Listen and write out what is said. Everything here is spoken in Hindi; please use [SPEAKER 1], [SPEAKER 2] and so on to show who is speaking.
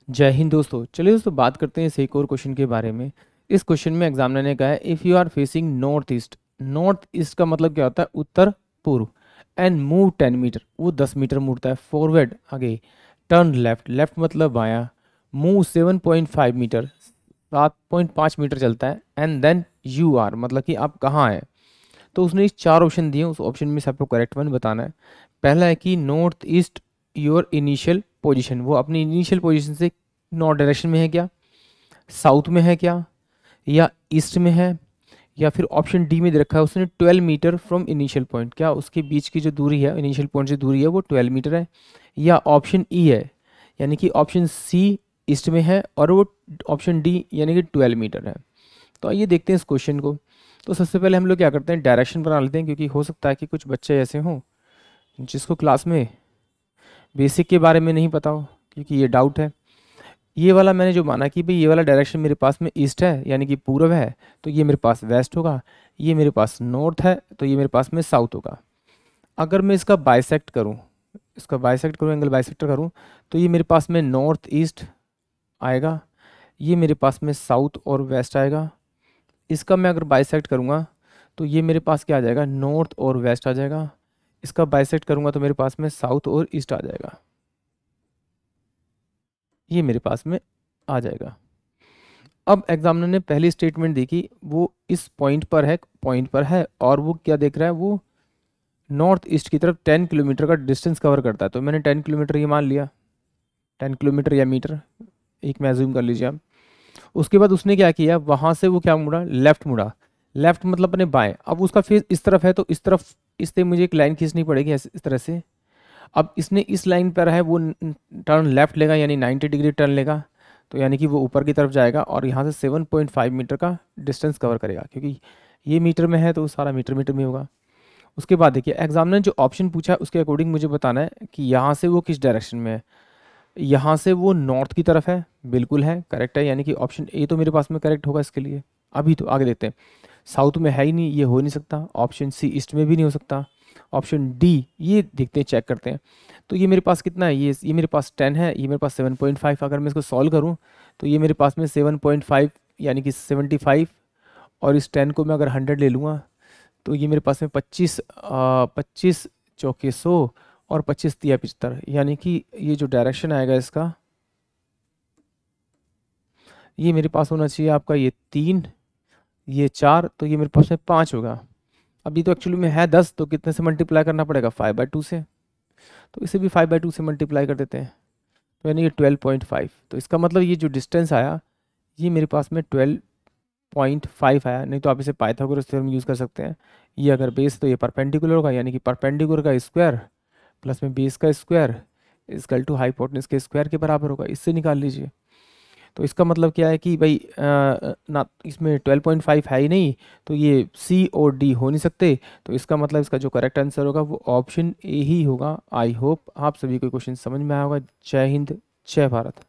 [SPEAKER 1] जय हिंद दोस्तों। चलिए दोस्तों, बात करते हैं इस एक और क्वेश्चन के बारे में। इस क्वेश्चन में एग्जामिनर ने कहा है if you are facing north east. North east का मतलब क्या होता है? उत्तर पूर्व। एंड मूव 10 मीटर, वो 10 मीटर मुड़ता है फॉरवर्ड आगे। टर्न लेफ्ट, लेफ्ट मतलब बायां। मूव 7.5 मीटर, 7.5 मीटर चलता है। एंड देन यू आर मतलब कि आप कहाँ हैं। तो उसने इस चार ऑप्शन दिए, उस ऑप्शन में से आपको करेक्ट वन बताना है। पहला है कि north east your initial position, वो अपनी इनिशियल पोजीशन से नॉर्थ डायरेक्शन में है क्या, साउथ में है क्या, या ईस्ट में है, या फिर ऑप्शन डी में दे रखा है उसने 12 मीटर फ्रॉम इनिशियल पॉइंट, क्या उसके बीच की जो दूरी है इनिशियल पॉइंट से दूरी है वो 12 मीटर है। या ऑप्शन ई है यानी कि ऑप्शन सी ईस्ट में है और वो ऑप्शन डी यानी कि 12 मीटर है। तो आइए देखते हैं इस क्वेश्चन को। तो सबसे पहले हम लोग क्या करते हैं, डायरेक्शन बना लेते हैं, क्योंकि हो सकता है कि कुछ बच्चे ऐसे हों जिसको क्लास में बेसिक के बारे में नहीं पता हो, क्योंकि ये डाउट है। ये वाला मैंने जो माना कि भाई ये वाला डायरेक्शन मेरे पास में ईस्ट है यानी कि पूर्व है, तो ये मेरे पास वेस्ट होगा। ये मेरे पास नॉर्थ है तो ये मेरे पास में साउथ होगा। अगर मैं इसका बाइसेक्ट करूँ, एंगल बाइसेक्टर करूँ, तो ये मेरे पास में नॉर्थ ईस्ट आएगा, ये मेरे पास में साउथ और वेस्ट आएगा। इसका मैं अगर बाइसेक्ट करूँगा तो ये मेरे पास क्या आ जाएगा, नॉर्थ और वेस्ट आ जाएगा। इसका बाइसेक्ट करूँगा तो मेरे पास में साउथ और ईस्ट आ जाएगा। ये मेरे पास में आ जाएगा। अब एग्जामिनर ने पहली स्टेटमेंट देखी, वो इस पॉइंट पर है और वो क्या देख रहा है, वो नॉर्थ ईस्ट की तरफ 10 किलोमीटर का डिस्टेंस कवर करता है। तो मैंने 10 किलोमीटर ये मान लिया, 10 किलोमीटर या मीटर एक में अज्यूम कर लीजिए आप। उसके बाद उसने क्या किया, वहाँ से वो क्या मुड़ा, लेफ्ट मुड़ा। लेफ्ट मतलब अपने बाएं। अब उसका फेस इस तरफ है तो इस तरफ इससे मुझे एक लाइन खींचनी पड़ेगी इस तरह से। अब इसने इस लाइन पर है वो टर्न लेफ्ट लेगा यानी 90 डिग्री टर्न लेगा, तो यानी कि वो ऊपर की तरफ जाएगा और यहाँ से 7.5 मीटर का डिस्टेंस कवर करेगा, क्योंकि ये मीटर में है तो सारा मीटर मीटर में होगा। उसके बाद देखिए एग्जामिनर ने जो ऑप्शन पूछा है उसके अकॉर्डिंग मुझे बताना है कि यहाँ से वो किस डायरेक्शन में है। यहाँ से वो नॉर्थ की तरफ है, बिल्कुल है, करेक्ट है, यानी कि ऑप्शन ए तो मेरे पास में करेक्ट होगा इसके लिए। अभी तो आगे देखते हैं। साउथ में है ही नहीं, ये हो नहीं सकता। ऑप्शन सी ईस्ट में भी नहीं हो सकता। ऑप्शन डी ये देखते हैं, चेक करते हैं। तो ये मेरे पास कितना है, ये मेरे पास 10 है, ये मेरे पास 7.5। अगर मैं इसको सॉल्व करूँ तो ये मेरे पास में 7.5 यानी कि 75, और इस 10 को मैं अगर 100 ले लूँगा तो ये मेरे पास में 25 चौके 100 और 25 तिया 75, यानी कि ये जो डायरेक्शन आएगा इसका, ये मेरे पास होना चाहिए आपका ये 3, ये 4, तो ये मेरे पास में 5 होगा। अभी तो एक्चुअली में है 10, तो कितने से मल्टीप्लाई करना पड़ेगा, 5/2 से। तो इसे भी 5/2 से मल्टीप्लाई कर देते हैं, तो यानी कि 12.5। तो इसका मतलब ये जो डिस्टेंस आया ये मेरे पास में 12.5 आया। नहीं तो आप इसे पाइथागोरस थ्योरम यूज़ कर सकते हैं। ये अगर बेस तो ये परपेंडिकुलर होगा, यानी कि परपेंडिकुलर का स्क्वायर प्लस में बेस का स्क्वायर इजकल टू हाइपोटेनस के स्क्वायर के बराबर होगा। इससे निकाल लीजिए। तो इसका मतलब क्या है कि भाई ना इसमें 12.5 है ही नहीं, तो ये सी और डी हो नहीं सकते। तो इसका मतलब इसका जो करेक्ट आंसर होगा वो ऑप्शन ए ही होगा। आई होप आप सभी को क्वेश्चन समझ में आया होगा। जय हिंद, जय भारत।